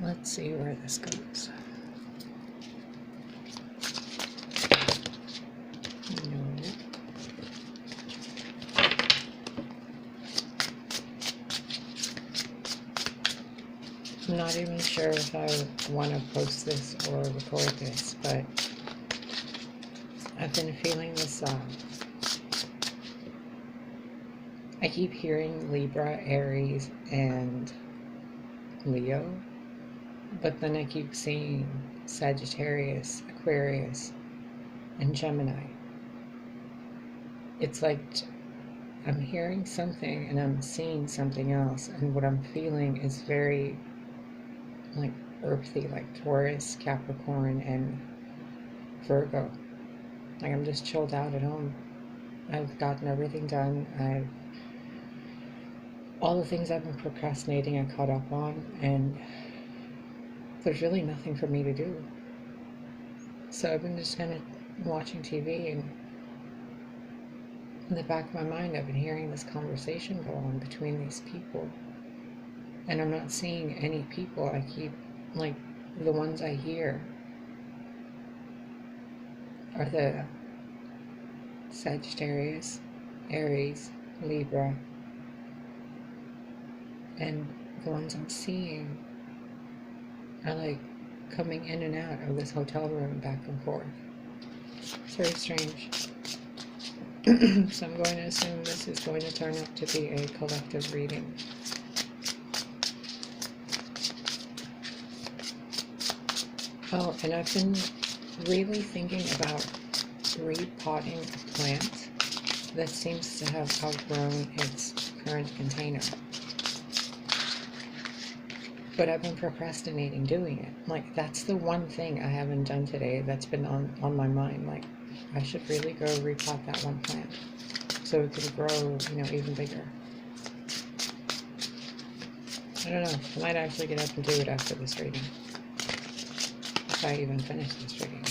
Let's see where this goes. No. I'm not even sure if I want to post this or record this, but I've been feeling this. I keep hearing Libra, Aries, and Leo, but then I keep seeing Sagittarius, Aquarius, and Gemini. It's like I'm hearing something and I'm seeing something else, and what I'm feeling is very like earthy, like Taurus, Capricorn, and Virgo. Like I'm just chilled out at home. I've gotten everything done. All the things I've been procrastinating I caught up on, and there's really nothing for me to do. So I've been just kind of watching TV, and in the back of my mind I've been hearing this conversation go on between these people, and I'm not seeing any people. I keep, like, the ones I hear are the Sagittarius, Aries, Libra, and the ones I'm seeing are like coming in and out of this hotel room back and forth. It's very strange. So I'm going to assume this is going to turn out to be a collective reading. Oh, and I've been really thinking about repotting a plant that seems to have outgrown its current container. But I've been procrastinating doing it. Like, that's the one thing I haven't done today that's been on my mind. Like, I should really go repot that one plant so it can grow, even bigger. I don't know. I might actually get up and do it after this reading. If I even finish this reading.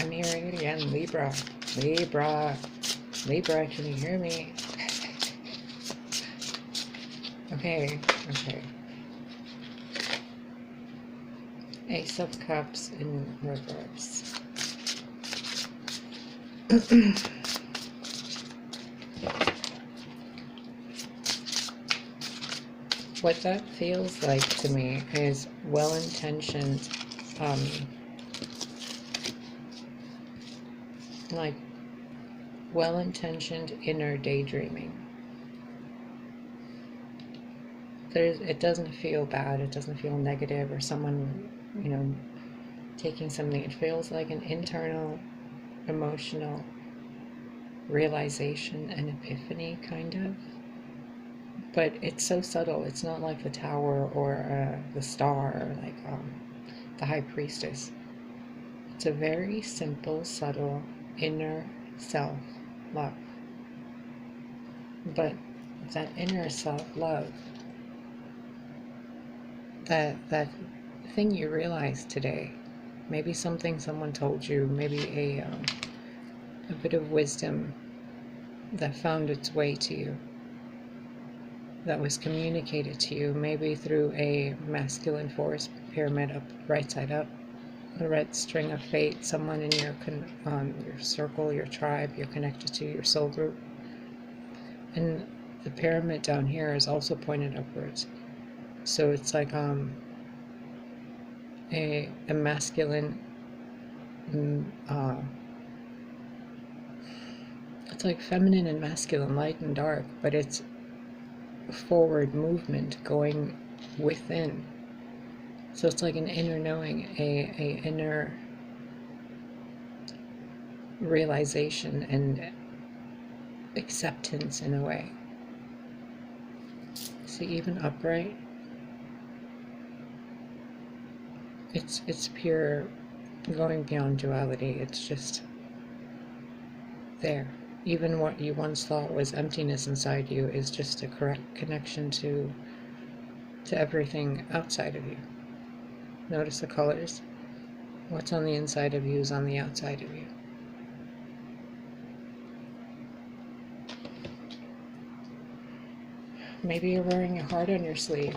I'm hearing it again. Libra. Libra. Libra, can you hear me? Okay. Ace of Cups in reverse. What that feels like to me is well-intentioned, well-intentioned inner daydreaming. It doesn't feel bad, it doesn't feel negative, or someone, taking something. It feels like an internal, emotional realization and epiphany, kind of. But it's so subtle. It's not like the Tower or the Star, or like the High Priestess. It's a very simple, subtle, inner self-love. But that inner self-love, that thing you realize today, maybe something someone told you, maybe a bit of wisdom that found its way to you, that was communicated to you, maybe through a masculine force pyramid up, right side up, a red string of fate, someone in your circle, your tribe, you're connected to, your soul group. And the pyramid down here is also pointed upwards. So it's like a masculine, it's like feminine and masculine, light and dark, but it's forward movement going within. So it's like an inner knowing, a inner realization and acceptance in a way. See, even upright, it's pure, going beyond duality. It's just there. Even what you once thought was emptiness inside you is just a correct connection to everything outside of you. Notice the colors. What's on the inside of you is on the outside of you. Maybe you're wearing a heart on your sleeve.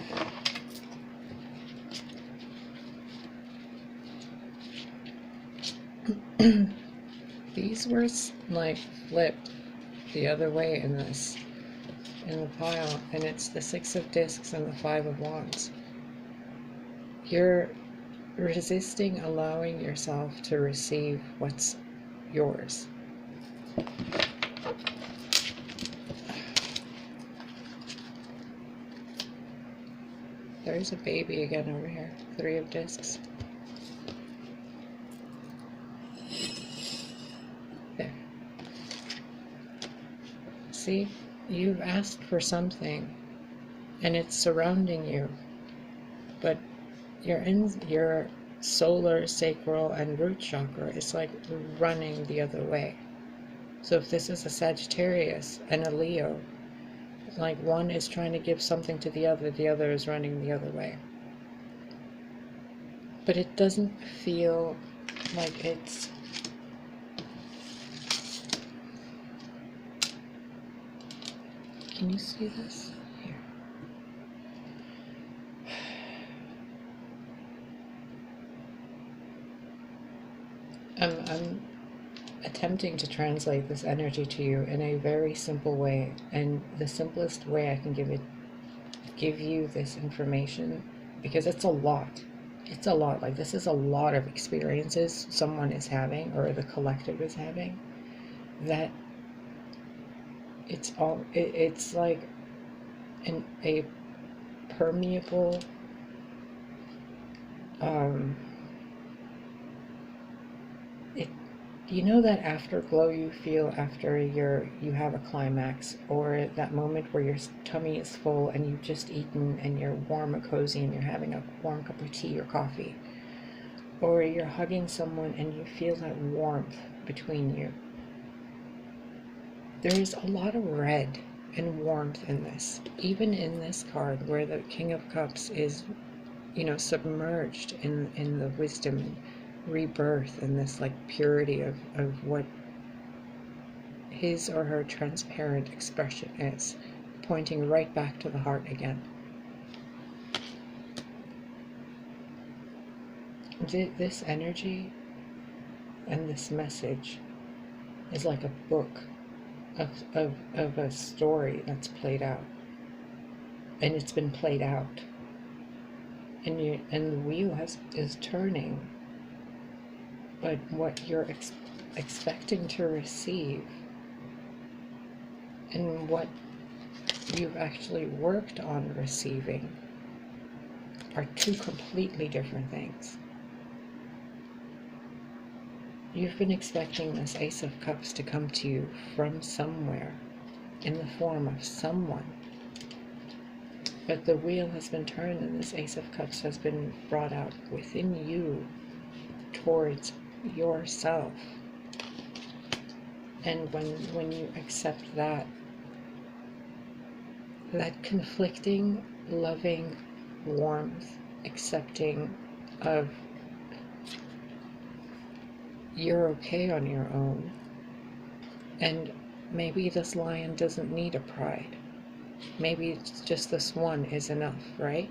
These were like flipped the other way in the pile, and it's the 6 of discs and the 5 of wands. You're resisting allowing yourself to receive what's yours. There's a baby again over here. 3 of discs. There. See, you've asked for something and it's surrounding you, but you're in your solar, sacral, and root chakra is like running the other way. So if this is a Sagittarius and a Leo, like one is trying to give something to the other is running the other way. But it doesn't feel like it's can you see this? Here. I'm attempting to translate this energy to you in a very simple way, and the simplest way I can give you this information, because it's a lot. It's a lot. Like, this is a lot of experiences someone is having, or the collective is having, that it's like a permeable you know that afterglow you feel after you have a climax, or that moment where your tummy is full and you've just eaten and you're warm and cozy and you're having a warm cup of tea or coffee, or you're hugging someone and you feel that warmth between you. There's a lot of red and warmth in this, even in this card where the King of Cups is, you know, submerged in the wisdom and rebirth and this like purity of what his or her transparent expression is, pointing right back to the heart again. This energy and this message is like a book of a story that's played out, and it's been played out, and the wheel is turning. But what you're expecting to receive and what you've actually worked on receiving are two completely different things. You've been expecting this Ace of Cups to come to you from somewhere in the form of someone. But the wheel has been turned and this Ace of Cups has been brought out within you towards yourself. And when you accept that conflicting, loving warmth, accepting of you're okay on your own, and maybe this lion doesn't need a pride, maybe it's just this one is enough, right?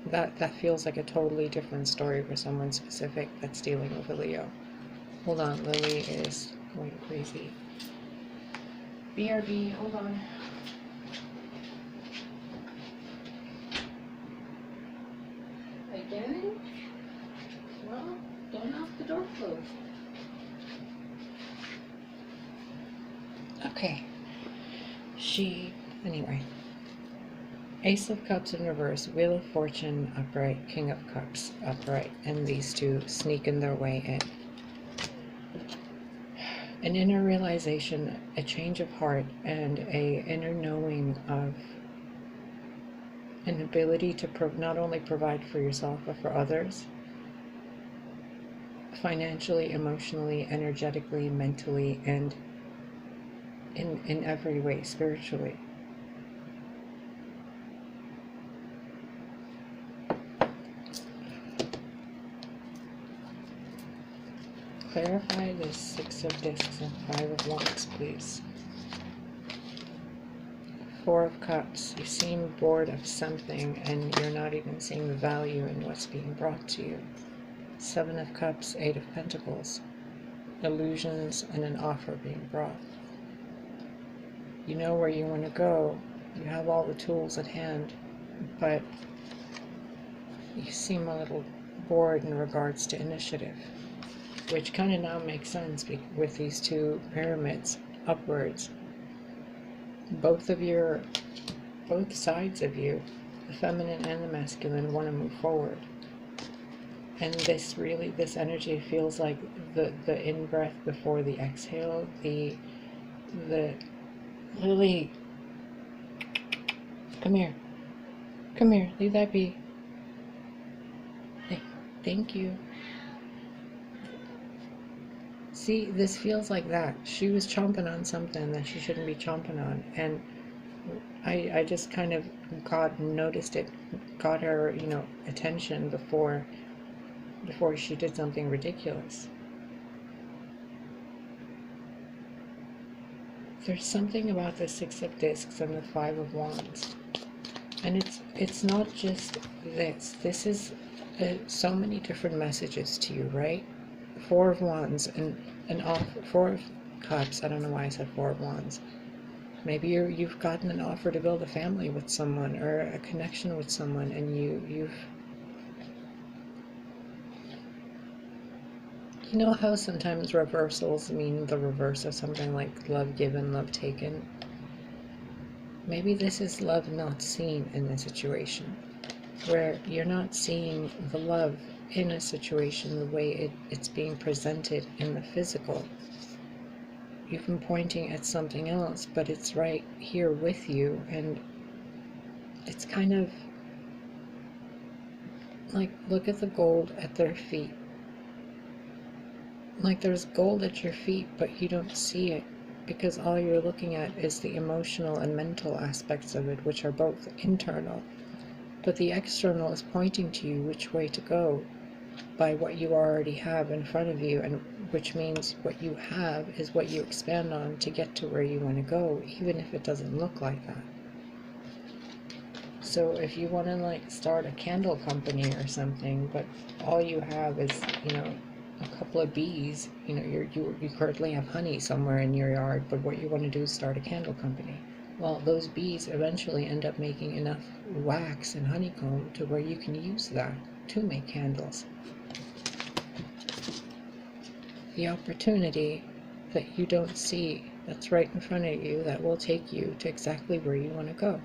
That feels like a totally different story for someone specific that's dealing with a Leo. Hold on, Lily is going crazy. BRB, hold on. Again? Well, don't have the door closed. Okay. Anyway. Ace of Cups in reverse, Wheel of Fortune upright, King of Cups upright, and these two sneaking their way in. An inner realization, a change of heart, and a inner knowing of an ability to not only provide for yourself, but for others, financially, emotionally, energetically, mentally, and in every way, spiritually. Clarify this 6 of discs and 5 of wands, please. Four of Cups. You seem bored of something and you're not even seeing the value in what's being brought to you. Seven of Cups, Eight of Pentacles. Illusions and an offer being brought. You know where you want to go. You have all the tools at hand, but you seem a little bored in regards to initiative, which kind of now makes sense with these two pyramids upwards. Both sides of you, the feminine and the masculine, want to move forward. And this energy feels like the in-breath before the exhale, the Lily, come here, leave that be. Thank you. See, this feels like that. She was chomping on something that she shouldn't be chomping on, and I just kind of noticed it, got her, attention before she did something ridiculous. There's something about the Six of Discs and the Five of Wands, and it's not just this. This is so many different messages to you, right? Four of Wands and Four of Cups. I don't know why I said Four of Wands. Maybe you've gotten an offer to build a family with someone or a connection with someone, and you've you know how sometimes reversals mean the reverse of something, like love given, love taken? Maybe this is love not seen in a situation, where you're not seeing the love in a situation the way it's being presented in the physical. You've been pointing at something else, but it's right here with you, and it's kind of like, look at the gold at their feet. Like, there's gold at your feet, but you don't see it, because all you're looking at is the emotional and mental aspects of it, which are both internal. But the external is pointing to you which way to go by what you already have in front of you, and which means what you have is what you expand on to get to where you want to go, even if it doesn't look like that. So if you want to, like, start a candle company or something, but all you have is, a couple of bees, you currently have honey somewhere in your yard, but what you want to do is start a candle company. Well, those bees eventually end up making enough wax and honeycomb to where you can use that to make candles. The opportunity that you don't see, that's right in front of you, that will take you to exactly where you want to go.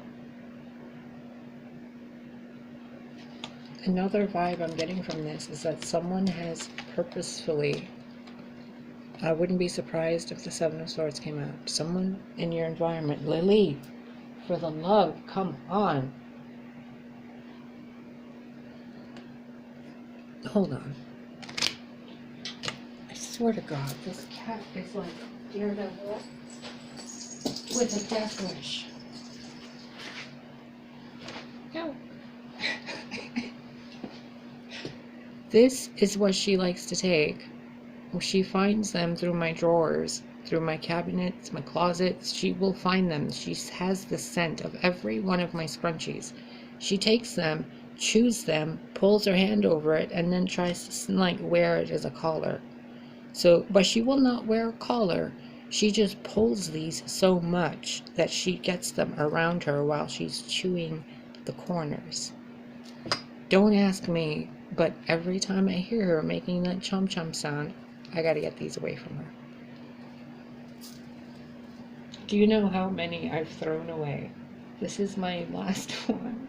Another vibe I'm getting from this is that someone has purposefully, I wouldn't be surprised if the Seven of Swords came out. Someone in your environment, Lily, for the love, come on. Hold on. I swear to God, this cat is like a daredevil with a death wish. No. This is what she likes to take. She finds them through my drawers, through my cabinets, my closets. She will find them. She has the scent of every one of my scrunchies. She takes them, chews them, pulls her hand over it, and then tries to, like, wear it as a collar. But she will not wear a collar. She just pulls these so much that she gets them around her while she's chewing the corners. Don't ask me, but every time I hear her making that chomp chomp sound, I gotta get these away from her. Do you know how many I've thrown away? This is my last one.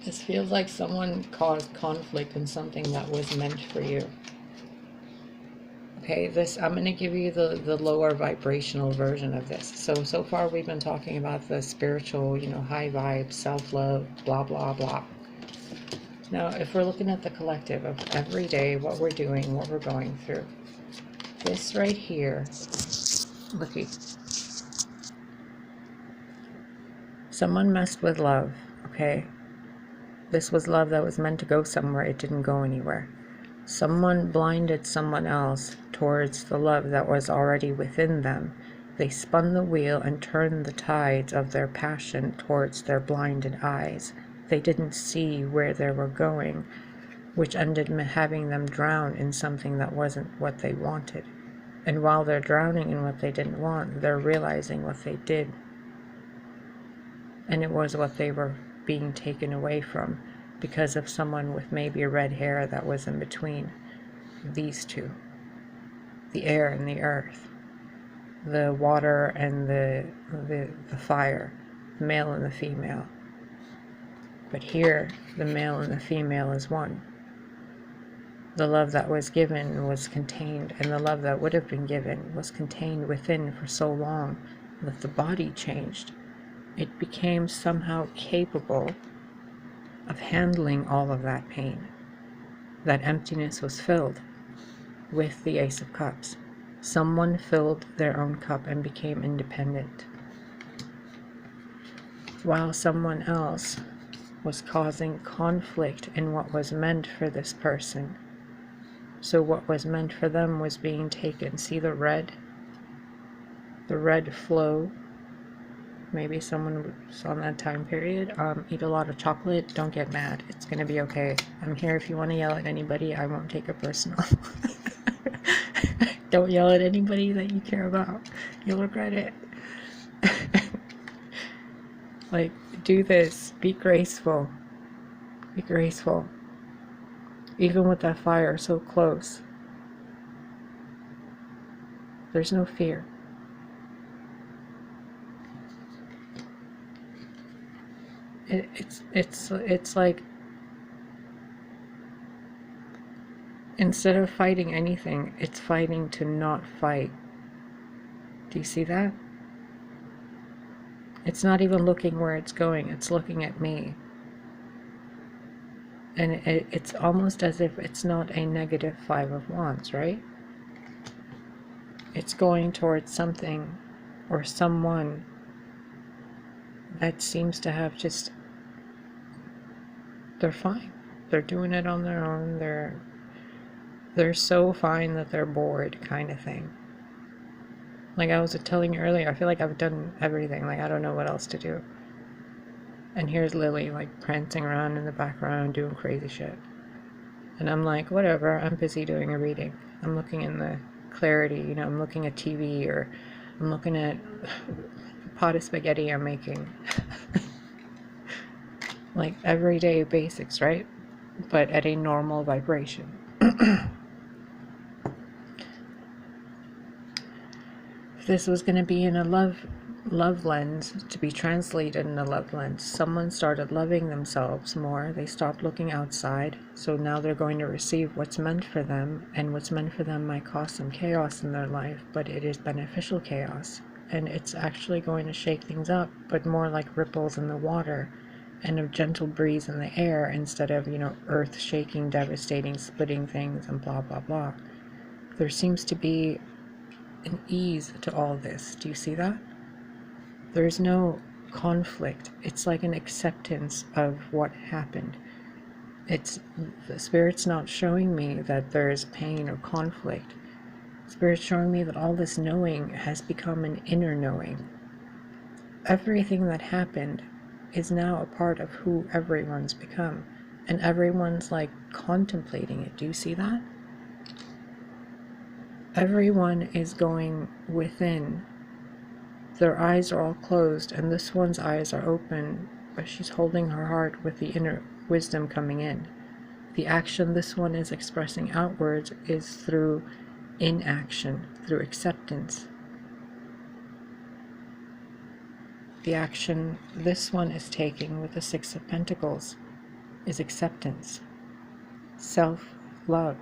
This feels like someone caused conflict in something that was meant for you. Okay, I'm going to give you the lower vibrational version of this. So far we've been talking about the spiritual, high vibe, self-love, blah, blah, blah. Now, if we're looking at the collective of every day, what we're doing, what we're going through, this right here, looky. Someone messed with love, okay? This was love that was meant to go somewhere. It didn't go anywhere. Someone blinded someone else towards the love that was already within them. They spun the wheel and turned the tides of their passion towards their blinded eyes. They didn't see where they were going, which ended up having them drown in something that wasn't what they wanted. And while they're drowning in what they didn't want, they're realizing what they did. And it was what they were being taken away from because of someone with maybe red hair that was in between these two. The air and the earth. The water and the fire. The male and the female. But here, the male and the female is one. The love that was given was contained, and the love that would have been given was contained within for so long that the body changed. It became somehow capable of handling all of that pain. That emptiness was filled with the Ace of Cups. Someone filled their own cup and became independent, while someone else was causing conflict in what was meant for this person. So what was meant for them was being taken. See the red flow. Maybe someone was on that time period. Eat a lot of chocolate. Don't get mad. It's gonna be okay. I'm here if you want to yell at anybody. I won't take it personal. Don't yell at anybody that you care about. You'll regret it. Like, do this. Be graceful. Be graceful. Even with that fire so close, there's no fear. It's like, instead of fighting anything, it's fighting to not fight. Do you see that? It's not even looking where it's going, it's looking at me. And it's almost as if it's not a negative 5 of Wands, right? It's going towards something or someone that seems to have just, they're fine. They're doing it on their own. They're so fine that they're bored, kind of thing. Like I was telling you earlier, I feel like I've done everything. Like I don't know what else to do. And here's Lily, like, prancing around in the background, doing crazy shit. And I'm like, whatever, I'm busy doing a reading. I'm looking in the clarity, you know, I'm looking at TV, or I'm looking at the pot of spaghetti I'm making. Like, everyday basics, right? But at a normal vibration. If this was going to be in a love lens, to be translated in a love lens, someone started loving themselves more. They stopped looking outside, so now they're going to receive what's meant for them, and what's meant for them might cause some chaos in their life, but it is beneficial chaos, and it's actually going to shake things up, but more like ripples in the water and a gentle breeze in the air, instead of, you know, earth shaking, devastating, splitting things and blah blah blah. There seems to be an ease to all this. Do you see that? There's no conflict. It's like an acceptance of what happened. It's the Spirit's not showing me that there's pain or conflict. Spirit's showing me that all this knowing has become an inner knowing. Everything that happened is now a part of who everyone's become, and everyone's like contemplating it. Do you see that? Everyone is going within. Their eyes are all closed, and this one's eyes are open, but she's holding her heart with the inner wisdom coming in. The action this one is expressing outwards is through inaction, through acceptance. The action this one is taking with the 6 of Pentacles is acceptance, self-love,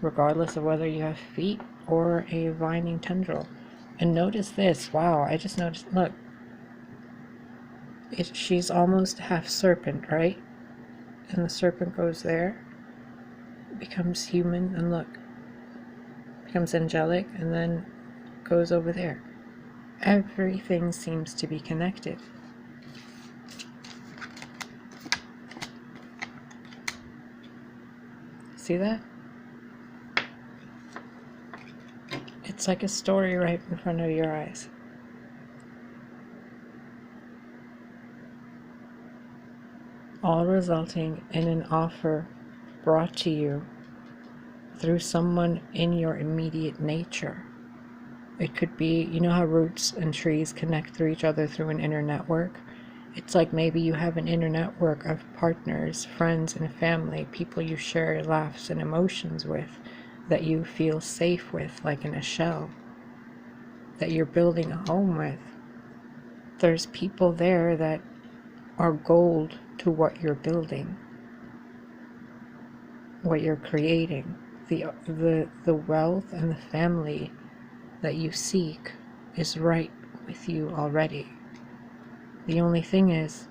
regardless of whether you have feet or a vining tendril. And notice this, wow, I just noticed, look, she's almost half serpent, right? And the serpent goes there, becomes human, and look, becomes angelic, and then goes over there. Everything seems to be connected. See that? It's like a story right in front of your eyes. All resulting in an offer brought to you through someone in your immediate nature. It could be, you know how roots and trees connect through each other through an inner network? It's like maybe you have an inner network of partners, friends, and family, people you share laughs and emotions with, that you feel safe with, like in a shell, that you're building a home with. There's people there that are gold to what you're building, what you're creating. The wealth and the family that you seek is right with you already. The only thing is,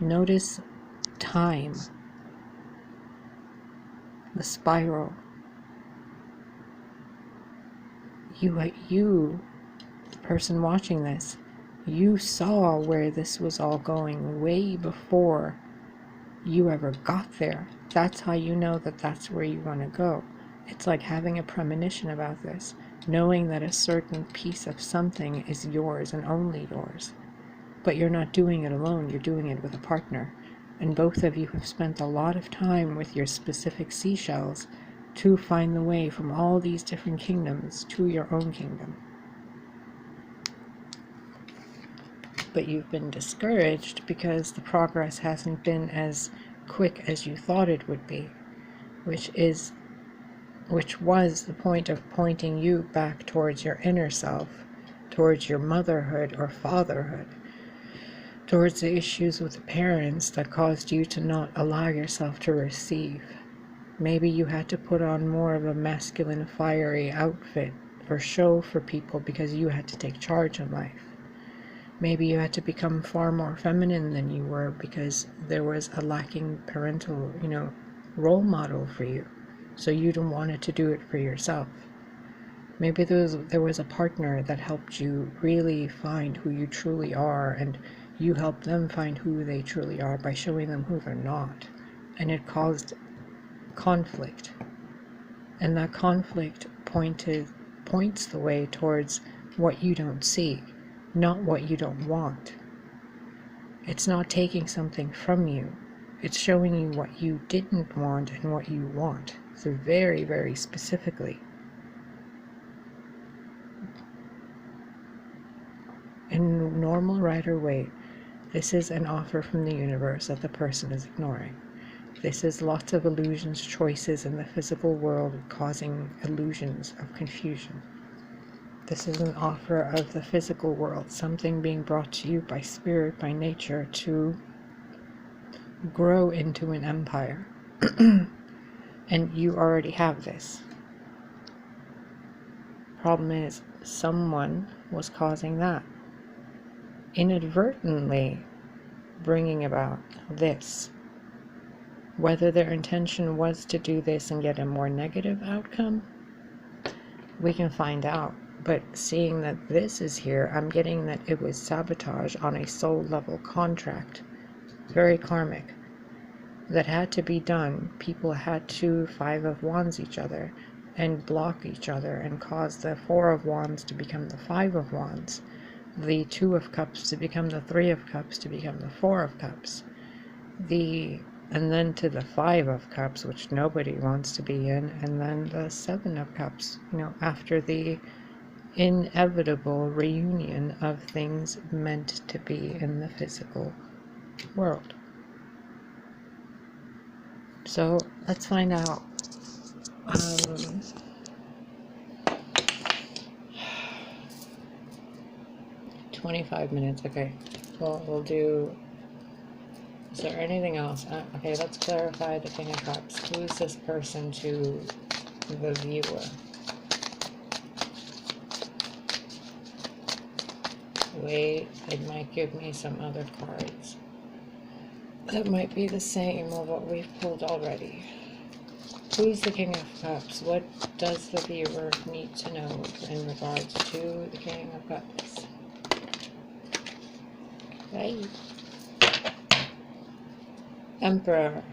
notice time, the spiral. You, the person watching this, you saw where this was all going way before you ever got there. That's how you know that that's where you want to go. It's like having a premonition about this, knowing that a certain piece of something is yours and only yours. But you're not doing it alone, you're doing it with a partner. And both of you have spent a lot of time with your specific seashells to find the way from all these different kingdoms to your own kingdom. But you've been discouraged because the progress hasn't been as quick as you thought it would be, which was the point of pointing you back towards your inner self, towards your motherhood or fatherhood, towards the issues with the parents that caused you to not allow yourself to receive. Maybe you had to put on more of a masculine, fiery outfit or show for people because you had to take charge in life. Maybe you had to become far more feminine than you were because there was a lacking parental, role model for you. So you didn't want to do it for yourself. Maybe there was a partner that helped you really find who you truly are, and you helped them find who they truly are by showing them who they're not. And it caused conflict. And that conflict points the way towards what you don't see, not what you don't want. It's not taking something from you. It's showing you what you didn't want and what you want. So very, very specifically. In normal Rider-Waite, this is an offer from the universe that the person is ignoring. This is lots of illusions, choices in the physical world causing illusions of confusion. This is an offer of the physical world, something being brought to you by spirit, by nature, to grow into an empire. And you already have this. Problem is, someone was causing that, inadvertently bringing about this. Whether their intention was to do this and get a more negative outcome, we can find out. But seeing that this is here, I'm getting that it was sabotage on a soul level contract, very karmic, that had to be done. People had to 5 of Wands each other and block each other and cause the 4 of Wands to become the 5 of Wands, the 2 of Cups to become the 3 of Cups to become the 4 of Cups, and then to the 5 of Cups, which nobody wants to be in, and then the 7 of Cups, after the inevitable reunion of things meant to be in the physical world. So let's find out. 25 minutes, okay. Well, we'll do... Is there anything else? Okay, let's clarify the King of Cups. Who is this person to the viewer? Wait, it might give me some other cards that might be the same of what we've pulled already. Who's the King of Cups? What does the viewer need to know in regards to the King of Cups? Okay. Emperor.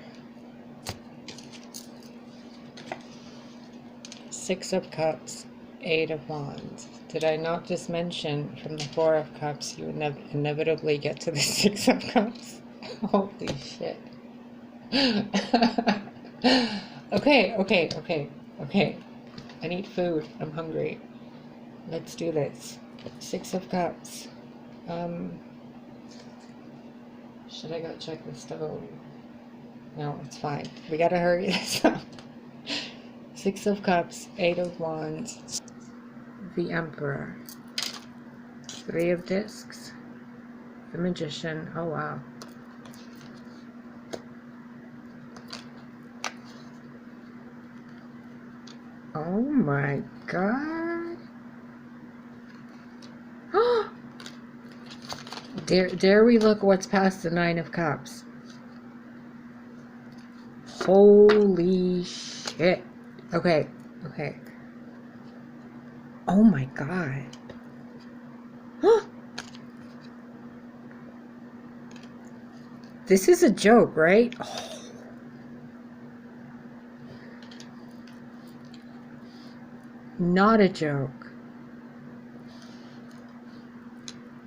Six of Cups, Eight of Wands. Did I not just mention from the Four of Cups you inevitably get to the Six of Cups? Holy shit. Okay. I need food. I'm hungry. Let's do this. Six of Cups. Should I go check the stove? No, it's fine. We gotta hurry this up. Six of Cups, Eight of Wands, the Emperor, Three of Discs, the Magician. Oh wow. Oh my god. Dare we look what's past the Nine of Cups. Holy shit. Okay. Oh my god. This is a joke, right? Oh. Not a joke.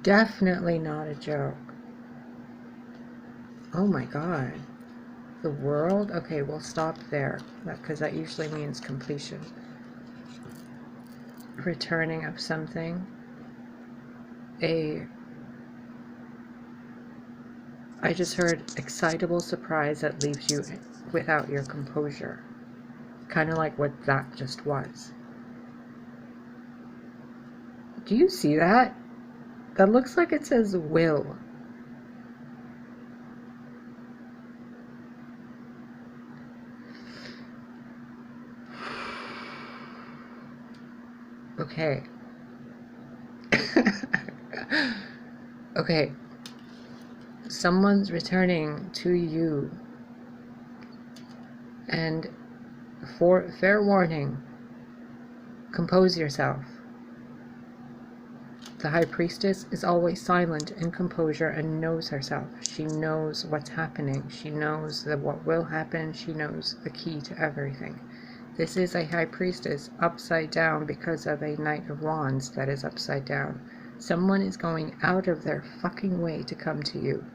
Definitely not a joke. Oh my god. The World? Okay, we'll stop there, because that usually means completion. Returning of something. I just heard excitable surprise that leaves you without your composure. Kind of like what that just was. Do you see that? That looks like it says will. Okay. Okay. Someone's returning to you. And fair warning, compose yourself. The High Priestess is always silent in composure and knows herself. She knows what's happening. She knows that what will happen. She knows the key to everything. This is a High Priestess upside down because of a Knight of Wands that is upside down. Someone is going out of their fucking way to come to you.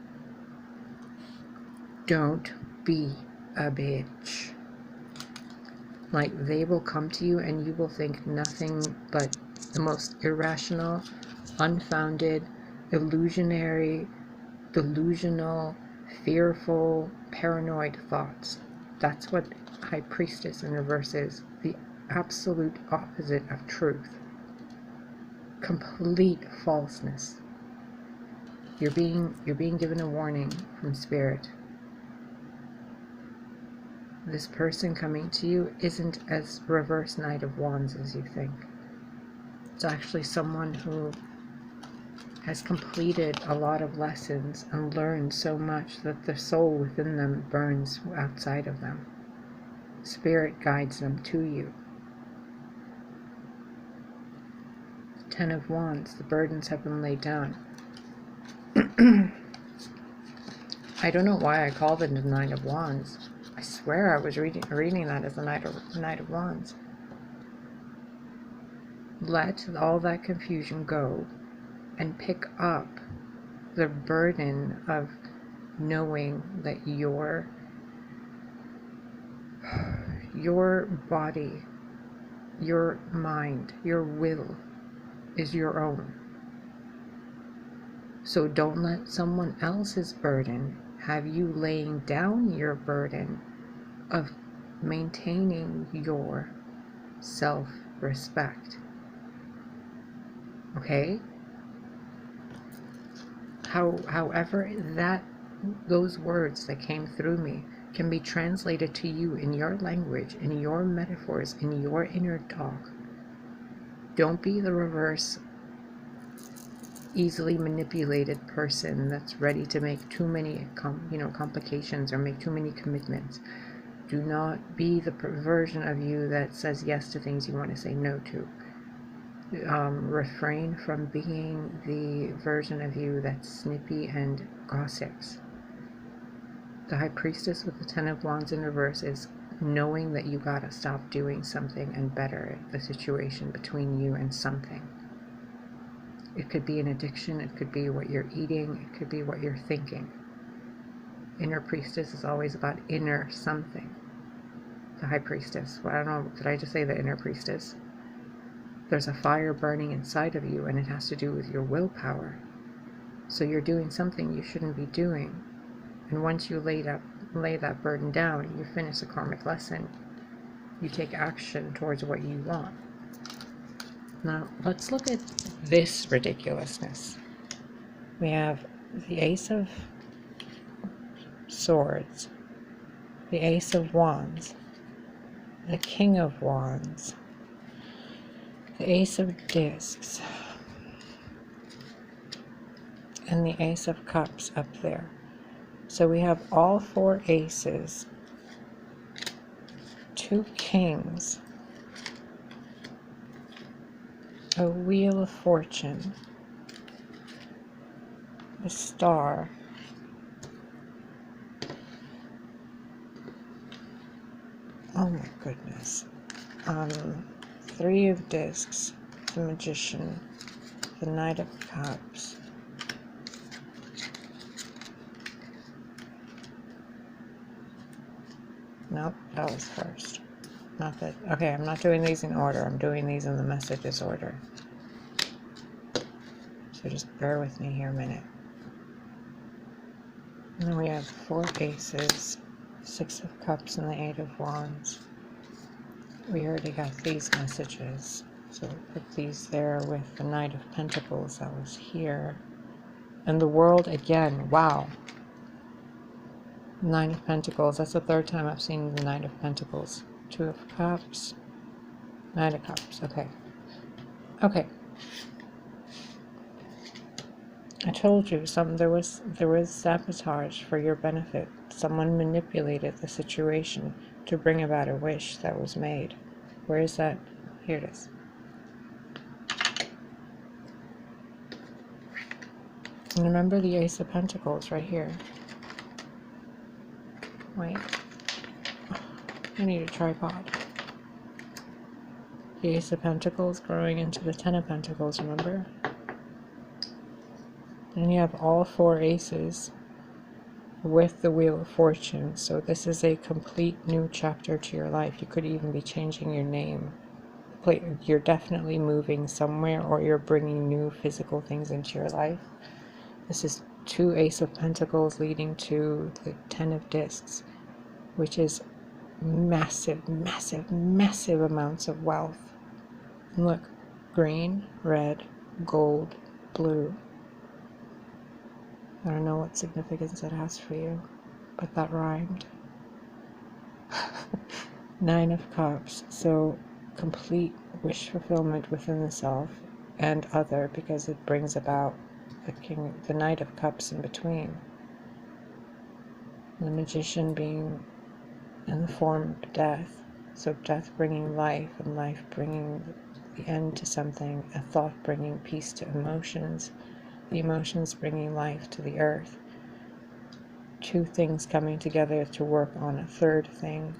Don't be a bitch. Like, they will come to you and you will think nothing but the most irrational, unfounded, illusionary, delusional, fearful, paranoid thoughts. That's what High Priestess in reverse is. The absolute opposite of truth. Complete falseness. You're being given a warning from Spirit. This person coming to you isn't as reverse Knight of Wands as you think. It's actually someone who has completed a lot of lessons and learned so much that the soul within them burns outside of them. Spirit guides them to you. Ten of Wands, the burdens have been laid down. I don't know why I called it the Nine of Wands. I swear I was reading that as the Knight of Wands. Let all that confusion go and pick up the burden of knowing that your body, your mind, your will is your own. So don't let someone else's burden have you laying down your burden of maintaining your self-respect. Okay? However, those words that came through me can be translated to you in your language, in your metaphors, in your inner talk. Don't be the reverse, easily manipulated person that's ready to make too many complications or make too many commitments. Do not be the version of you that says yes to things you want to say no to. Refrain from being the version of you that's snippy and gossips. The High Priestess with the Ten of Wands in reverse is knowing that you gotta stop doing something and better the situation between you and something. It could be an addiction, it could be what you're eating, it could be what you're thinking. Inner priestess is always about inner something. The high priestess, well, I don't know, did I just say the inner priestess? There's a fire burning inside of you, and it has to do with your willpower. So you're doing something you shouldn't be doing. And once you lay that burden down, you finish the karmic lesson, you take action towards what you want. Now, let's look at this ridiculousness. We have the Ace of Swords, the Ace of Wands, the King of Wands, the Ace of Discs, and the Ace of Cups up there. So we have all 4 aces, 2 kings, a Wheel of Fortune, a star, oh my goodness, 3 of Discs, the Magician, the Knight of Cups, nope, that was first. Not that. Okay, I'm not doing these in order. I'm doing these in the messages order. So just bear with me here a minute. And then we have 4 aces, 6 of Cups, and the 8 of Wands. We already got these messages. So we'll put these there with the Knight of Pentacles that was here. And the World again. Wow. 9 of Pentacles. That's the 3rd time I've seen the Knight of Pentacles. 2 of Cups. Knight of Cups. Okay. Okay. I told you there was sabotage for your benefit. Someone manipulated the situation to bring about a wish that was made. Where is that? Here it is. And remember the Ace of Pentacles right here. Wait. I need a tripod. The Ace of Pentacles growing into the 10 of Pentacles, remember? And you have all 4 aces with the Wheel of Fortune. So this is a complete new chapter to your life. You could even be changing your name. You're definitely moving somewhere, or you're bringing new physical things into your life. This is 2 Ace of Pentacles leading to the 10 of Discs, which is massive, massive, massive amounts of wealth. And look, green, red, gold, blue. I don't know what significance it has for you, but that rhymed. 9 of Cups, so complete wish fulfillment within the self and other, because it brings about the Knight of Cups in between. The Magician being in the form of death, so death bringing life, and life bringing the end to something, a thought bringing peace to emotions, the emotions bringing life to the earth. 2 things coming together to work on a 3rd thing,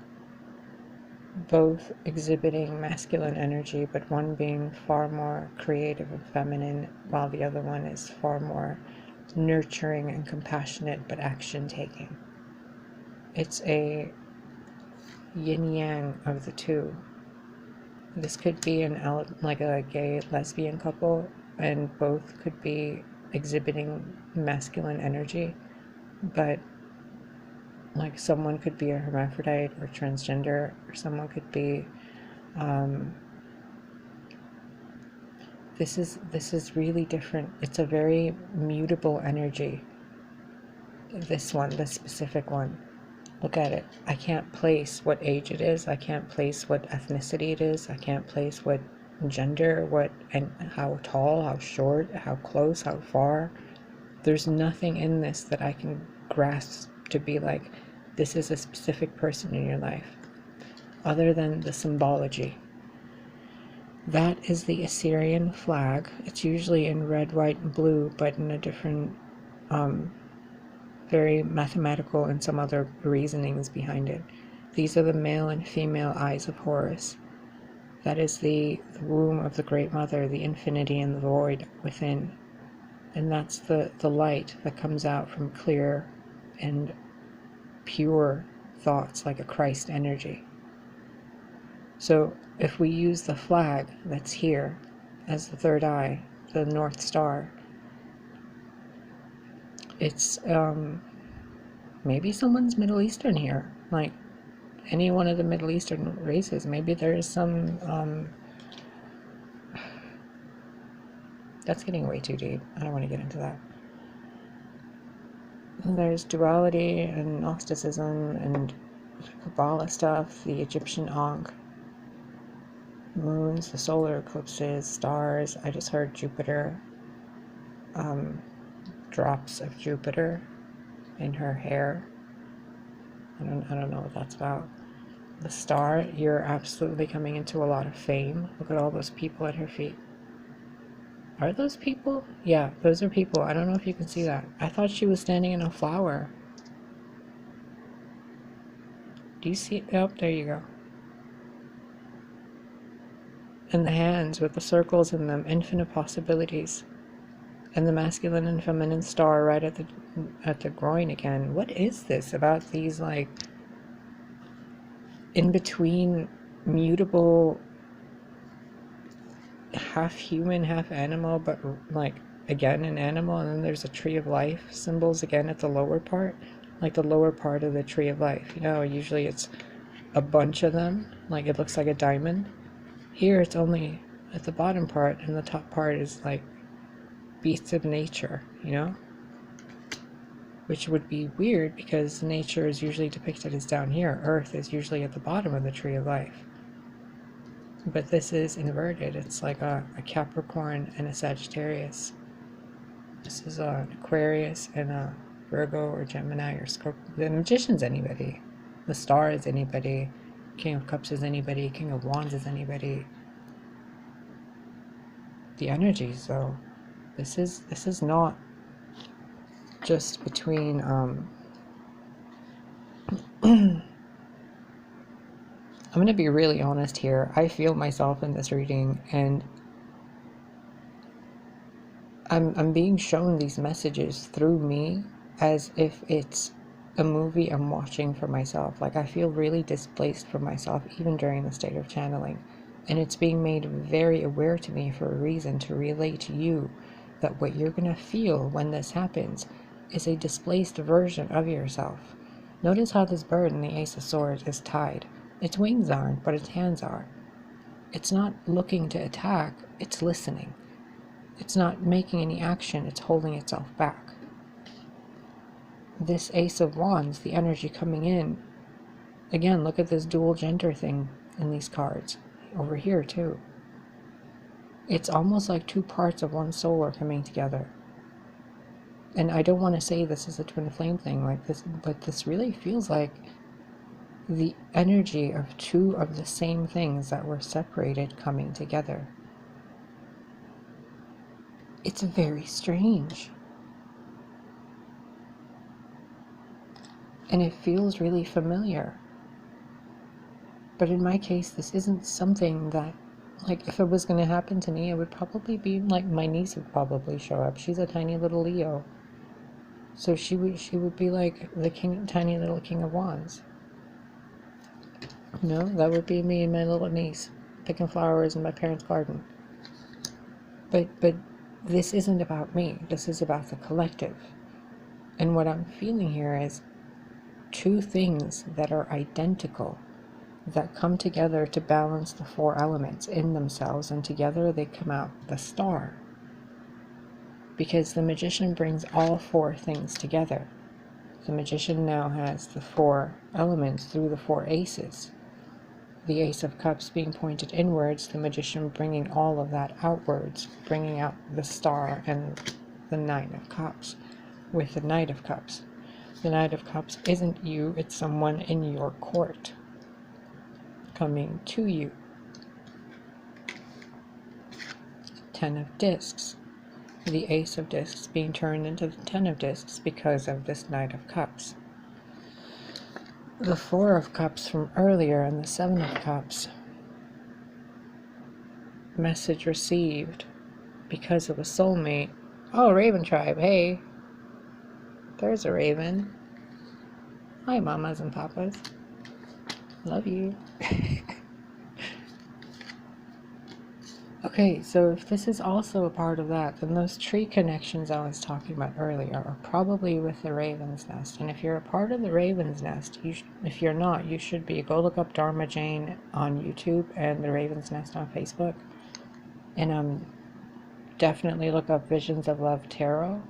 both exhibiting masculine energy, but one being far more creative and feminine, while the other one is far more nurturing and compassionate, but action taking. It's a yin yang of the 2. This could be like a gay lesbian couple, and both could be exhibiting masculine energy, but like someone could be a hermaphrodite or transgender, or someone could be this is really different. It's a very mutable energy, this specific one. Look at it. I can't place what age it is. I can't place what ethnicity it is. I can't place what gender, and how tall, how short, how close, how far. There's nothing in this that I can grasp to be like, this is a specific person in your life, other than the symbology. That is the Assyrian flag. It's usually in red, white, and blue, but in a different, very mathematical and some other reasonings behind it. These are the male and female eyes of Horus. That is the womb of the Great Mother, the infinity and the void within. And that's the light that comes out from clear and pure thoughts, like a Christ energy. So if we use the flag that's here as the third eye, the North Star, it's maybe someone's Middle Eastern here, like any one of the Middle Eastern races. Maybe there is some that's getting way too deep. I don't want to get into that. And there's duality and Gnosticism and Kabbalah stuff, the Egyptian Ankh, moons, the solar eclipses, stars. I just heard Jupiter, drops of Jupiter in her hair. I don't know what that's about. The star, you're absolutely coming into a lot of fame. Look at all those people at her feet. Are those people? Yeah, those are people. I don't know if you can see that. I thought she was standing in a flower. Do you see it? Oh, there you go. And the hands with the circles in them, infinite possibilities. And the masculine and feminine star right at the groin again. What is this about these, like, in between mutable, half human, half animal, but like again an animal, and then there's a tree of life symbols again at the lower part, like the lower part of the tree of life. You know, usually it's a bunch of them, like it looks like a diamond. Here it's only at the bottom part, and the top part is like beasts of nature, you know, which would be weird because nature is usually depicted as down here. Earth is usually at the bottom of the tree of life. But this is inverted. It's like a Capricorn and a Sagittarius. This is an Aquarius and a Virgo or Gemini or Scorpio. The Magician's anybody. The Star is anybody. King of Cups is anybody. King of Wands is anybody. The energies, though. This is not just between I'm going to be really honest here. I feel myself in this reading, and I'm being shown these messages through me as if it's a movie I'm watching for myself. Like, I feel really displaced from myself even during the state of channeling. And it's being made very aware to me for a reason, to relay to you that what you're going to feel when this happens is a displaced version of yourself. Notice how this bird in the Ace of Swords is tied. Its wings aren't, but its hands are. It's not looking to attack, it's listening. It's not making any action, it's holding itself back. This Ace of Wands, the energy coming in, again, look at this dual gender thing in these cards. Over here, too. It's almost like two parts of one soul are coming together. And I don't want to say this is a twin flame thing like this, but this really feels like the energy of two of the same things that were separated coming together. It's very strange. And it feels really familiar. But in my case, this isn't something that, like, if it was going to happen to me, it would probably be, like, my niece would probably show up. She's a tiny little Leo. So she would be like the tiny little King of Wands. No, that would be me and my little niece picking flowers in my parents' garden. But this isn't about me. This is about the collective. And what I'm feeling here is two things that are identical, that come together to balance the four elements in themselves, and together they come out the star. Because the Magician brings all four things together. The Magician now has the four elements through the four aces. The Ace of Cups being pointed inwards, the Magician bringing all of that outwards, bringing out the star and the Nine of Cups with the Knight of Cups. The Knight of Cups isn't you, it's someone in your court coming to you. Ten of Discs. The Ace of Discs being turned into the Ten of Discs because of this Knight of Cups. the Four of Cups from earlier and the Seven of Cups. Message received because of a soulmate. Oh, Raven Tribe, hey. There's a raven. Hi, mamas and papas. Love you. Okay, so if this is also a part of that, then those tree connections I was talking about earlier are probably with the raven's nest. And if you're a part of the raven's nest, if you're not, you should be. Go look up Dharma Jane on YouTube and the raven's nest on Facebook. And definitely look up Visions of Love Tarot.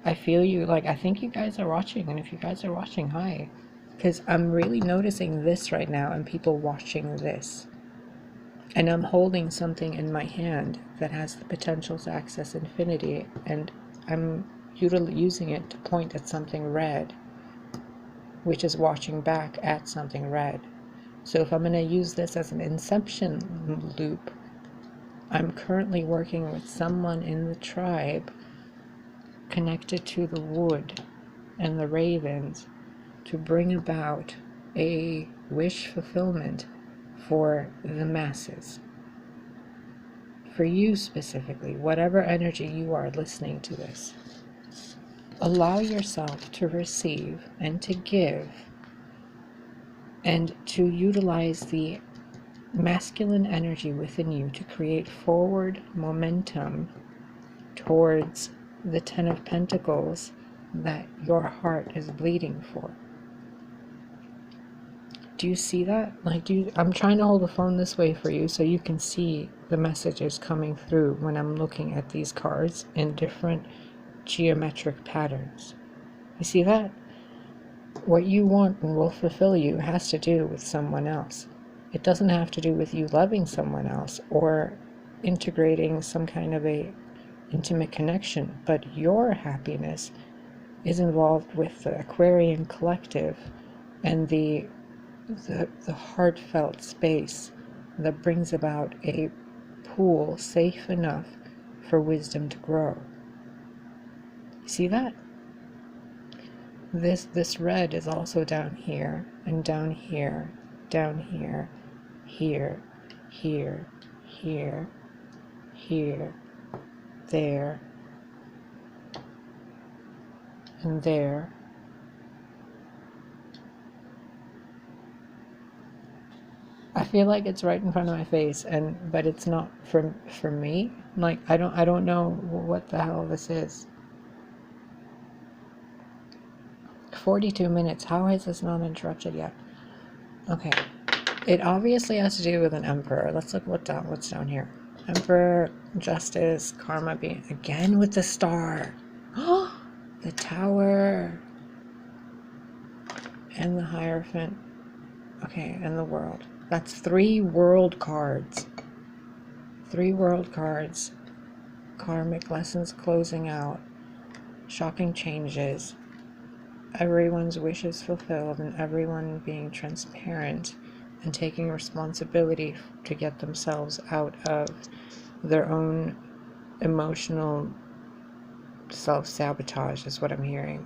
I feel you, like, I think you guys are watching, and if you guys are watching, hi. Because I'm really noticing this right now and people watching this. And I'm holding something in my hand that has the potential to access infinity, and I'm using it to point at something red, which is watching back at something red. So if I'm going to use this as an inception loop, I'm currently working with someone in the tribe connected to the wood and the ravens to bring about a wish fulfillment for the masses. For you specifically, whatever energy you are listening to this, allow yourself to receive and to give and to utilize the masculine energy within you to create forward momentum towards the Ten of Pentacles that your heart is bleeding for. Do you see that? Like, I'm trying to hold the phone this way for you so you can see the messages coming through when I'm looking at these cards in different geometric patterns. You see that? What you want and will fulfill you has to do with someone else. It doesn't have to do with you loving someone else or integrating some kind of a intimate connection, but your happiness is involved with the Aquarian collective and the heartfelt space that brings about a pool safe enough for wisdom to grow. See that? This red is also down here, and down here, down here, here, here, here, here, there, and there. I feel like it's right in front of my face, but it's not for me. Like, I don't know what the hell this is. 42 minutes. How is this not interrupted yet? Okay. It obviously has to do with an emperor. Let's look what's down here. Emperor, justice, karma being again with the star. Oh, the tower and the Hierophant. Okay, and the world. That's 3 world cards. 3 world cards. Karmic lessons closing out. Shocking changes. Everyone's wishes fulfilled and everyone being transparent and taking responsibility to get themselves out of their own emotional self-sabotage is what I'm hearing.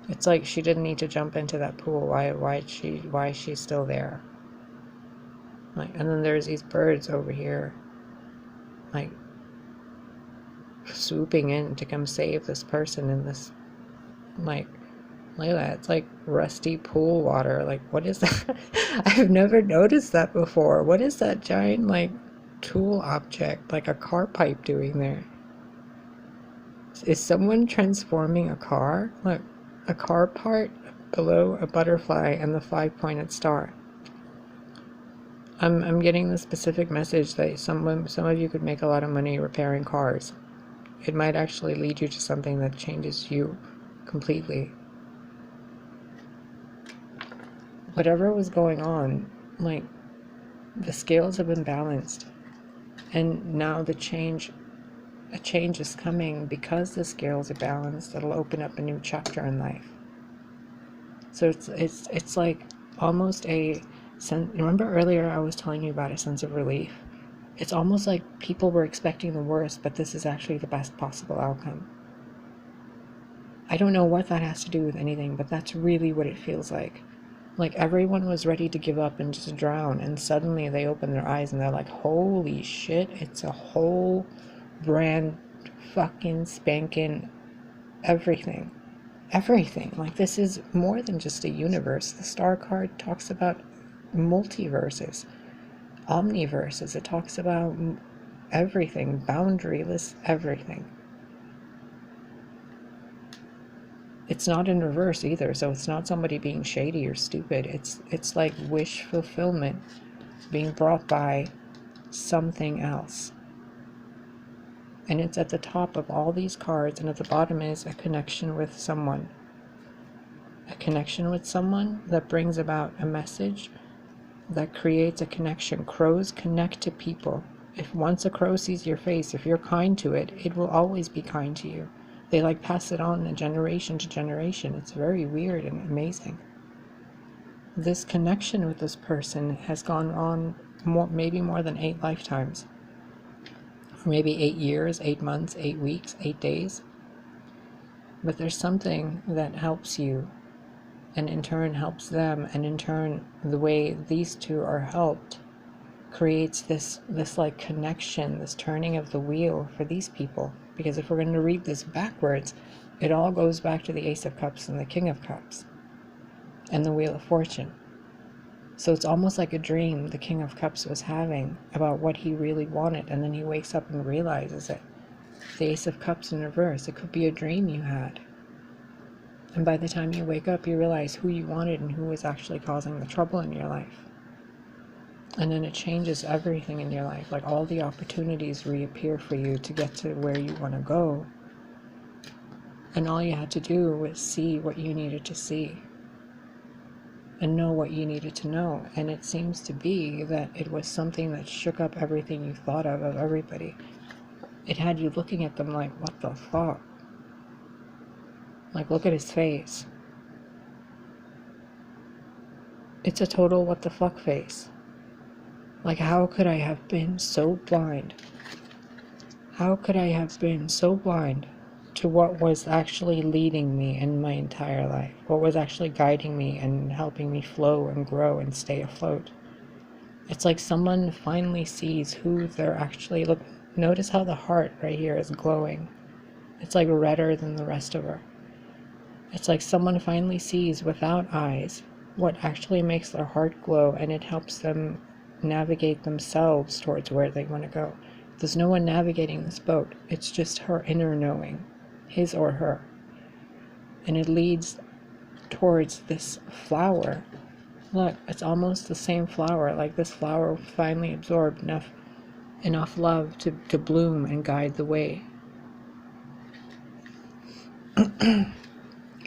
It's like she didn't need to jump into that pool. Why is she still there? Like, and then there's these birds over here, like, swooping in to come save this person in this, like that. It's like rusty pool water. Like, what is that? I've never noticed that before. What is that giant, like, tool object, like a car pipe doing there? Is someone transforming a car? Look, a car part below a butterfly and the 5-pointed star. I'm getting the specific message that some of you could make a lot of money repairing cars. It might actually lead you to something that changes you completely. Whatever was going on, like, the scales have been balanced, and now a change is coming because the scales are balanced. That'll open up a new chapter in life. So it's like almost a sense. Remember earlier I was telling you about a sense of relief? It's almost like people were expecting the worst, but this is actually the best possible outcome. I don't know what that has to do with anything, but that's really what it feels like. Like everyone was ready to give up and just drown, and suddenly they open their eyes and they're like, holy shit, it's a whole brand fucking spanking everything. Everything. Like, this is more than just a universe. The star card talks about multiverses, omniverses. It talks about everything, boundaryless everything. It's not in reverse either, so it's not somebody being shady or stupid. It's like wish fulfillment being brought by something else. And it's at the top of all these cards, and at the bottom is a connection with someone. A connection with someone that brings about a message that creates a connection. Crows connect to people. If once a crow sees your face, if you're kind to it, it will always be kind to you. They like pass it on in generation to generation. It's very weird and amazing. This connection with this person has gone on maybe more than 8 lifetimes. Or maybe 8 years, 8 months, 8 weeks, 8 days. But there's something that helps you, and in turn helps them, and in turn the way these two are helped creates this like connection, this turning of the wheel for these people. Because if we're going to read this backwards, it all goes back to the Ace of Cups and the King of Cups and the Wheel of Fortune. So it's almost like a dream the King of Cups was having about what he really wanted, and then he wakes up and realizes it. The Ace of Cups in reverse, it could be a dream you had. And by the time you wake up, you realize who you wanted and who was actually causing the trouble in your life. And then it changes everything in your life. Like, all the opportunities reappear for you to get to where you want to go. And all you had to do was see what you needed to see. And know what you needed to know. And it seems to be that it was something that shook up everything you thought of everybody. It had you looking at them like, what the fuck? Like, look at his face. It's a total what the fuck face. Like, how could I have been so blind? How could I have been so blind to what was actually leading me in my entire life? What was actually guiding me and helping me flow and grow and stay afloat? It's like someone finally sees who they're actually... Look, notice how the heart right here is glowing. It's like redder than the rest of her. It's like someone finally sees without eyes what actually makes their heart glow, and it helps them navigate themselves towards where they want to go. There's no one navigating this boat. It's just her inner knowing, his or her. And it leads towards this flower. Look, it's almost the same flower. Like, this flower finally absorbed enough love to bloom and guide the way.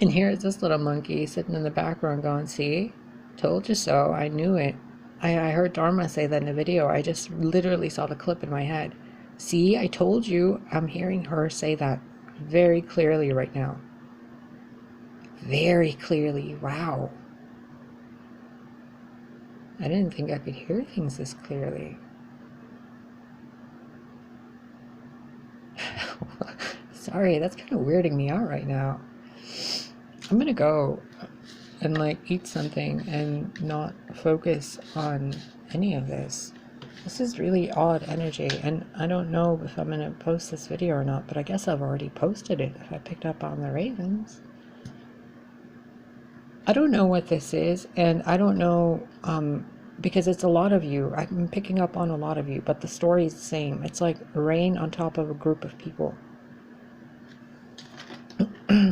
And here's this little monkey sitting in the background going, see? Told you so. I knew it. I heard Dharma say that in a video. I just literally saw the clip in my head. See, I told you. I'm hearing her say that very clearly right now. Very clearly. Wow. I didn't think I could hear things this clearly. Sorry, that's kind of weirding me out right now. I'm gonna go and like eat something and not focus on any of this. This is really odd energy, and I don't know if I'm gonna post this video or not, but I guess I've already posted it if I picked up on the ravens. I don't know what this is, and I don't know, because it's a lot of you. I'm picking up on a lot of you, but the story is the same. It's like rain on top of a group of people.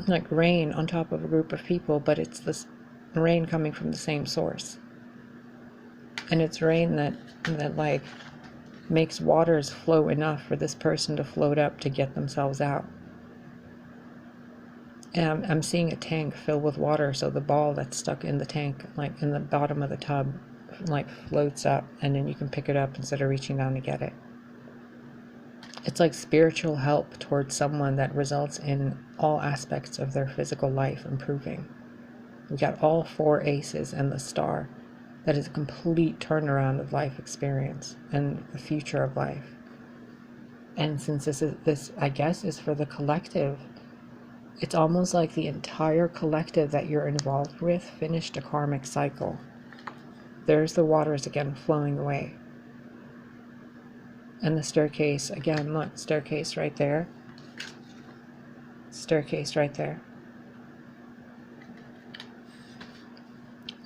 Like rain on top of a group of people, but it's this rain coming from the same source. And it's rain that like makes waters flow enough for this person to float up to get themselves out. And I'm seeing a tank filled with water, so the ball that's stuck in the tank, like in the bottom of the tub, like floats up, and then you can pick it up instead of reaching down to get it. It's like spiritual help towards someone that results in all aspects of their physical life improving. We got all 4 aces and the star. That is a complete turnaround of life experience and the future of life. And since this I guess is for the collective, It's almost like the entire collective that you're involved with finished a karmic cycle. There's the waters again flowing away. And the staircase, again, look, staircase right there. Staircase right there.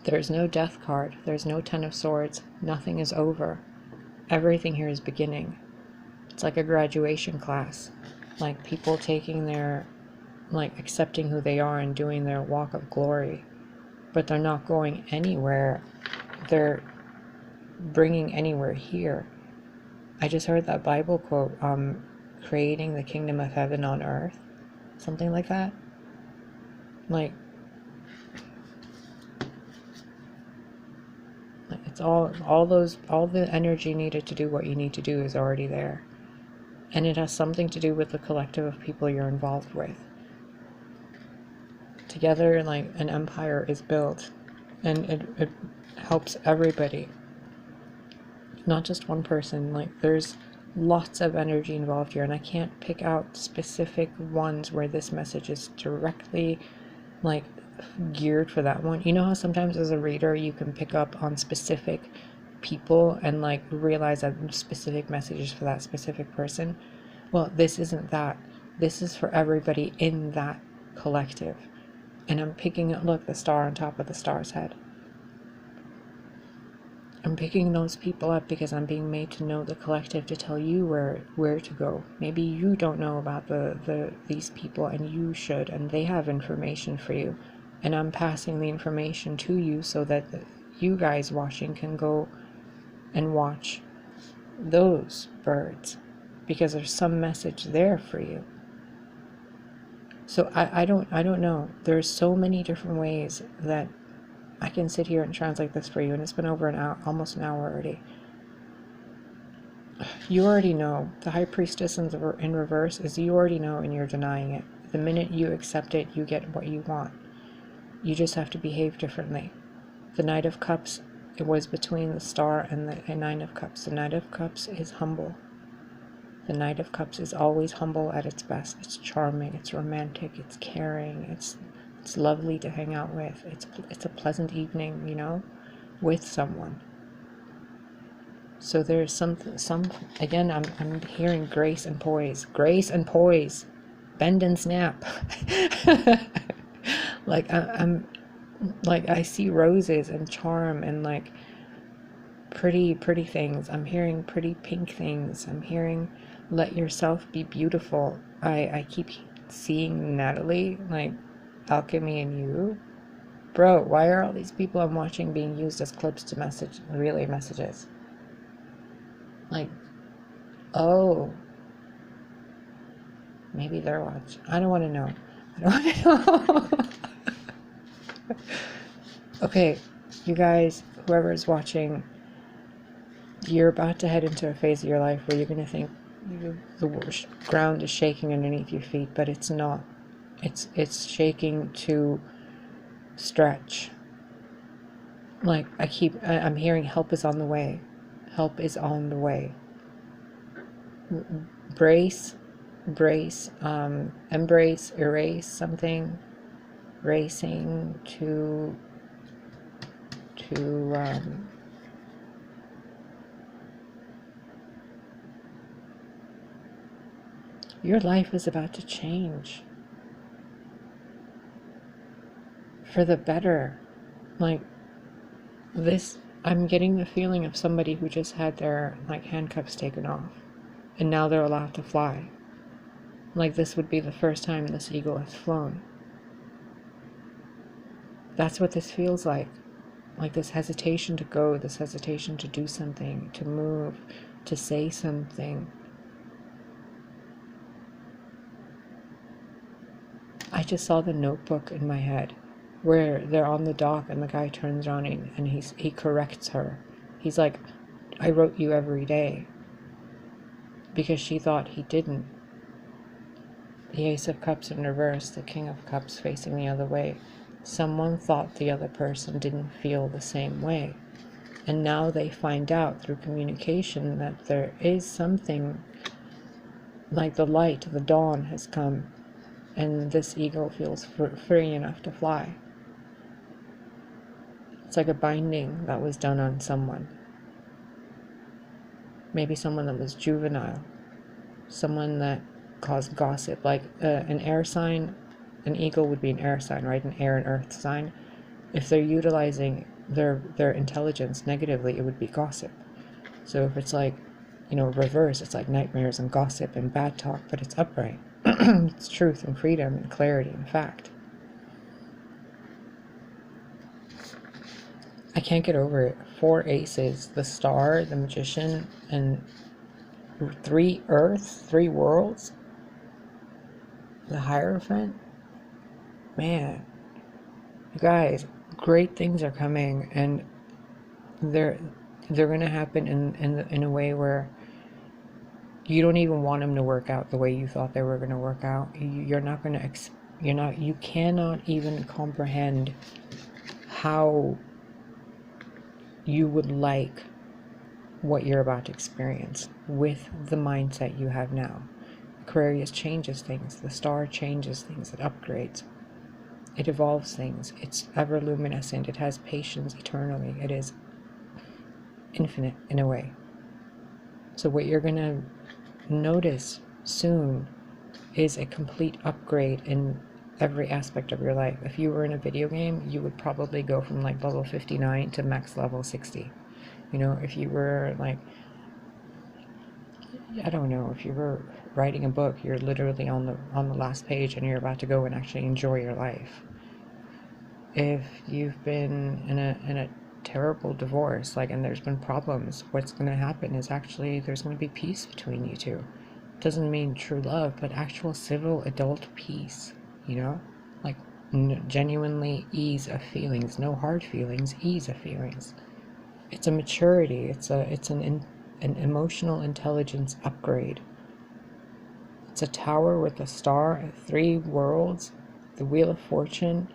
There's no death card. There's no Ten of Swords. Nothing is over. Everything here is beginning. It's like a graduation class. Like people taking their, like accepting who they are and doing their walk of glory. But they're not going anywhere. They're bringing anywhere here. I just heard that Bible quote, creating the kingdom of heaven on earth. Something like that. Like it's all the energy needed to do what you need to do is already there. And it has something to do with the collective of people you're involved with. Together, like, an empire is built, and it helps everybody. Not just one person. Like, there's lots of energy involved here, and I can't pick out specific ones where this message is directly, like, geared for that one. You know how sometimes as a reader you can pick up on specific people and like realize that specific messages for that specific person? Well, this isn't that. This is for everybody in that collective. And I'm picking up, look, the star on top of the star's head. I'm picking those people up because I'm being made to know the collective, to tell you where to go. Maybe you don't know about these people, and you should, and they have information for you. And I'm passing the information to you so that you guys watching can go and watch those birds, because there's some message there for you. So I don't know. There's so many different ways that I can sit here and translate this for you, and it's been over an hour, almost an hour already. You already know. The High Priestess in reverse is you already know, and you're denying it. The minute you accept it, you get what you want. You just have to behave differently. The Knight of Cups, it was between the Star and the Nine of Cups. The Knight of Cups is humble. The Knight of Cups is always humble at its best. It's charming, it's romantic, it's caring, it's lovely to hang out with. It's a pleasant evening, you know, with someone. So there's some again, I'm hearing grace and poise. Grace and poise. Bend and snap. Like I'm like, I see roses and charm and like pretty things. I'm hearing pretty pink things. I'm hearing let yourself be beautiful. I keep seeing Natalie, like Alchemy and You. Bro, why are all these people I'm watching being used as clips to relay messages? Like, oh, maybe they're watching. I don't want to know. I don't want to know. Okay, you guys, whoever is watching, you're about to head into a phase of your life where you're going to think the ground is shaking underneath your feet, but it's not. It's shaking to stretch. Like, I'm hearing help is on the way. Help is on the way. Brace, embrace, erase something, racing to your life is about to change for the better. Like this, I'm getting the feeling of somebody who just had their like handcuffs taken off and now they're allowed to fly. Like this would be the first time this eagle has flown. That's what this feels like this hesitation to go, this hesitation to do something, to move, to say something. I just saw the Notebook in my head, where they're on the dock and the guy turns around and he corrects her. He's like, I wrote you every day, because she thought he didn't. The Ace of Cups in reverse, the King of Cups facing the other way. Someone thought the other person didn't feel the same way. And now they find out through communication that there is something, like the light, the dawn has come. and this eagle feels free enough to fly. It's like a binding that was done on someone. Maybe someone that was juvenile, someone that caused gossip, like an air sign. An eagle would be an air sign, right? An air and earth sign. If they're utilizing their intelligence negatively, it would be gossip. So if it's like, reverse, it's like nightmares and gossip and bad talk, but it's upright. It's truth and freedom and clarity and fact. I can't get over it. 4 aces, the star, the magician, and 3 earths, 3 worlds. The Hierophant. Man, you guys, great things are coming, and they're going to happen in a way where you don't even want them to work out the way you thought they were going to work out. You cannot even comprehend how you would like what you're about to experience with the mindset you have now. Aquarius changes things. The star changes things. It upgrades. It evolves things. It's ever luminescent. It has patience eternally. It is infinite in a way. So what you're going to notice soon is a complete upgrade in every aspect of your life. If you were in a video game, you would probably go from like level 59 to max level 60. If you were like, I don't know, if you were writing a book, you're literally on the last page and you're about to go and actually enjoy your life. If you've been in a terrible divorce, and there's been problems, what's going to happen is actually there's going to be peace between you two. Doesn't mean true love, but actual civil adult peace, genuinely ease of feelings, no hard feelings, ease of feelings. It's a maturity. It's an emotional intelligence upgrade. It's a tower with a star, 3 worlds, the Wheel of Fortune,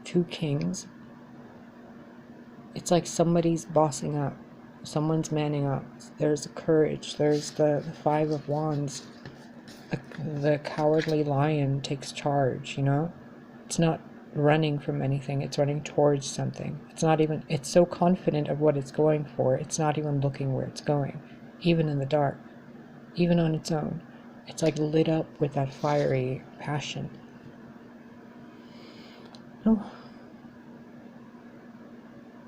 2 kings. It's like somebody's bossing up. Someone's manning up. There's the courage. There's the 5 of Wands. The cowardly lion takes charge, It's not running from anything. It's running towards something. It's so confident of what it's going for. It's not even looking where it's going. Even in the dark. Even on its own. It's like lit up with that fiery passion. Oh.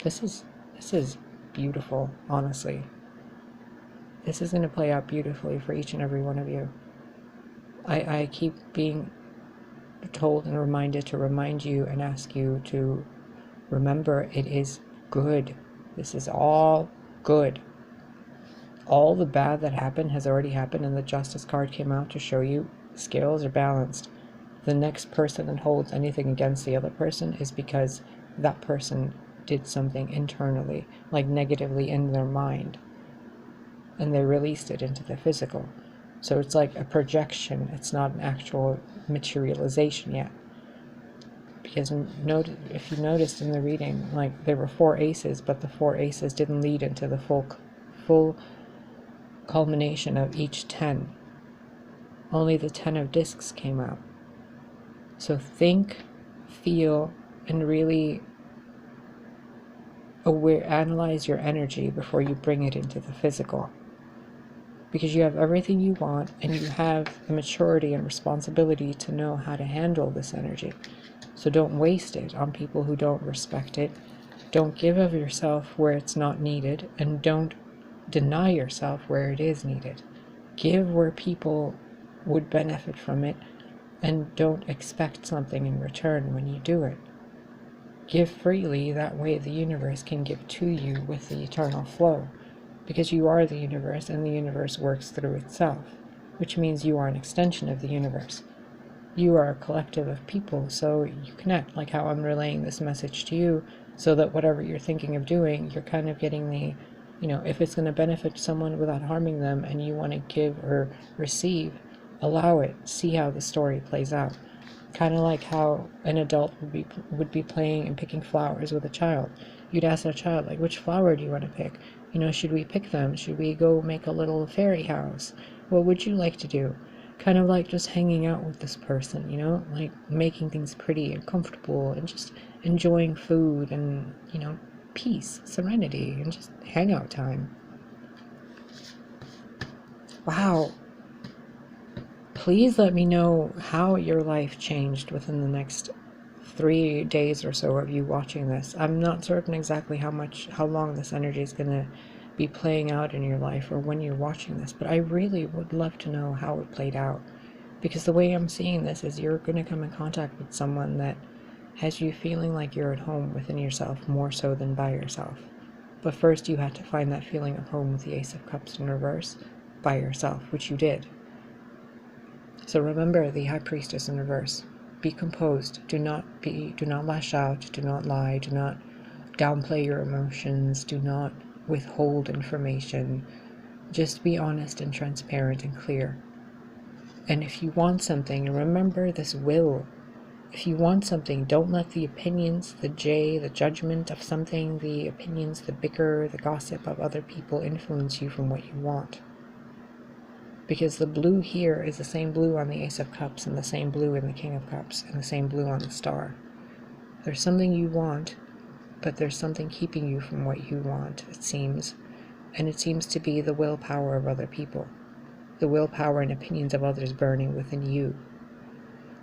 This is beautiful, honestly. This is going to play out beautifully for each and every one of you. I keep being told and reminded to remind you and ask you to remember it is good. This is all good. All the bad that happened has already happened, and the Justice card came out to show you scales are balanced. The next person that holds anything against the other person is because that person did something internally, like negatively in their mind, and they released it into the physical. So it's like a projection. It's not an actual materialization yet. Because if you noticed in the reading, there were 4 aces, but the 4 aces didn't lead into the full culmination of each 10. Only the 10 of discs came out. So think, feel, and really analyze your energy before you bring it into the physical. Because you have everything you want, and you have the maturity and responsibility to know how to handle this energy. So don't waste it on people who don't respect it. Don't give of yourself where it's not needed, and don't deny yourself where it is needed. Give where people would benefit from it, and don't expect something in return when you do it. Give freely, that way the universe can give to you with the eternal flow. Because you are the universe, and the universe works through itself, which means you are an extension of the universe. You are a collective of people, so you connect, like how I'm relaying this message to you, so that whatever you're thinking of doing, you're kind of getting the, if it's going to benefit someone without harming them, and you want to give or receive, allow it. See how the story plays out. Kind of like how an adult would be playing and picking flowers with a child. You'd ask a child, which flower do you want to pick? Should we pick them? Should we go make a little fairy house? What would you like to do? kind of like just hanging out with this person, you know, like making things pretty and comfortable and just enjoying food and, you know, peace, serenity, and just hangout time. Wow. Please let me know how your life changed within the next 3 days or so of you watching this. I'm not certain exactly how long this energy is going to be playing out in your life or when you're watching this, but I really would love to know how it played out, because the way I'm seeing this is you're going to come in contact with someone that has you feeling like you're at home within yourself more so than by yourself. But first you had to find that feeling of home with the Ace of Cups in reverse by yourself, which you did. So remember the High Priestess in reverse. Be composed. Do not lash out. Do not lie. Do not downplay your emotions. Do not withhold information. Just be honest and transparent and clear. And if you want something, remember this will. If you want something, don't let the opinions, the judgment of something, the opinions, the bicker, the gossip of other people influence you from what you want. Because the blue here is the same blue on the Ace of Cups and the same blue in the King of Cups and the same blue on the Star. There's something you want, but there's something keeping you from what you want, it seems. And it seems to be the willpower of other people. The willpower and opinions of others burning within you.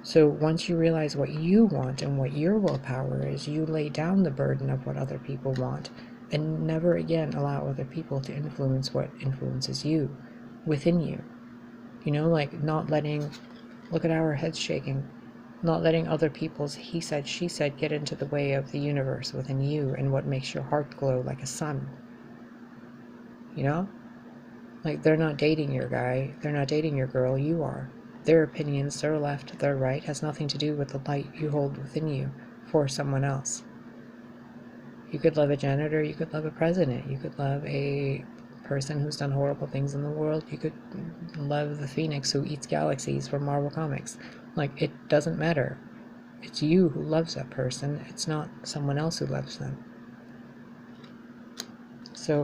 So once you realize what you want and what your willpower is, you lay down the burden of what other people want and never again allow other people to influence what influences you within you. You know, like not letting, look at our heads shaking, not letting other people's he said, she said get into the way of the universe within you and what makes your heart glow like a sun. You know? Like they're not dating your guy, they're not dating your girl, you are. Their opinions, their left, their right, has nothing to do with the light you hold within you for someone else. You could love a janitor, you could love a president, you could love a person who's done horrible things in the world, you could love the Phoenix who eats galaxies from Marvel Comics. Like, it doesn't matter. It's you who loves that person, it's not someone else who loves them. So